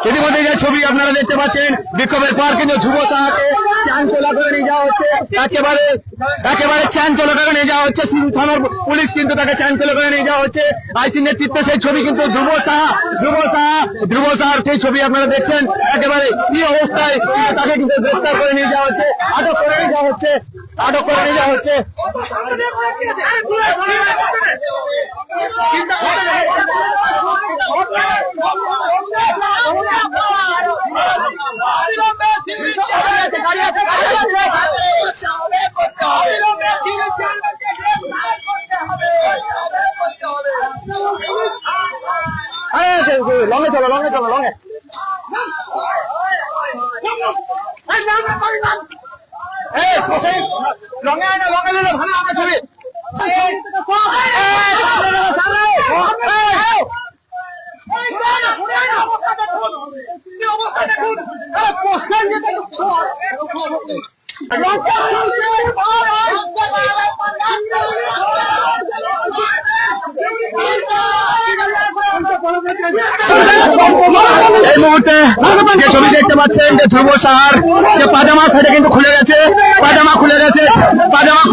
ইতিমধ্যে যে ছবি আপনারা দেখতে পাচ্ছেন, বিক্ষোভের পর কিন্তু ধ্রুব সাহাকে চাঞ্চল্য করে নিয়ে যাওয়া হচ্ছে, একেবারে চাঞ্চল্য করে নিয়ে যাওয়া হচ্ছে। সিধু থানার পুলিশ কিন্তু তাকে চাঞ্চল্য করে নিয়ে যাওয়া হচ্ছে। আইসি নেতৃত্বে সেই ছবি কিন্তু ধ্রুব সাহার সেই ছবি আপনারা দেখছেন। একেবারে কি অবস্থায় তাকে কিন্তু গ্রেফতার করে নিয়ে যাওয়া হচ্ছে, আটক করে নিয়ে যাওয়া হচ্ছে। লঙ্গে চলো লঙ্গে ভালো আমার ছবি এই মুহূর্তে যে ছবি দেখতে পাচ্ছেন যে ধ্রুব সাহার যে পাজামা সেটা কিন্তু খুলে গেছে, পাজামা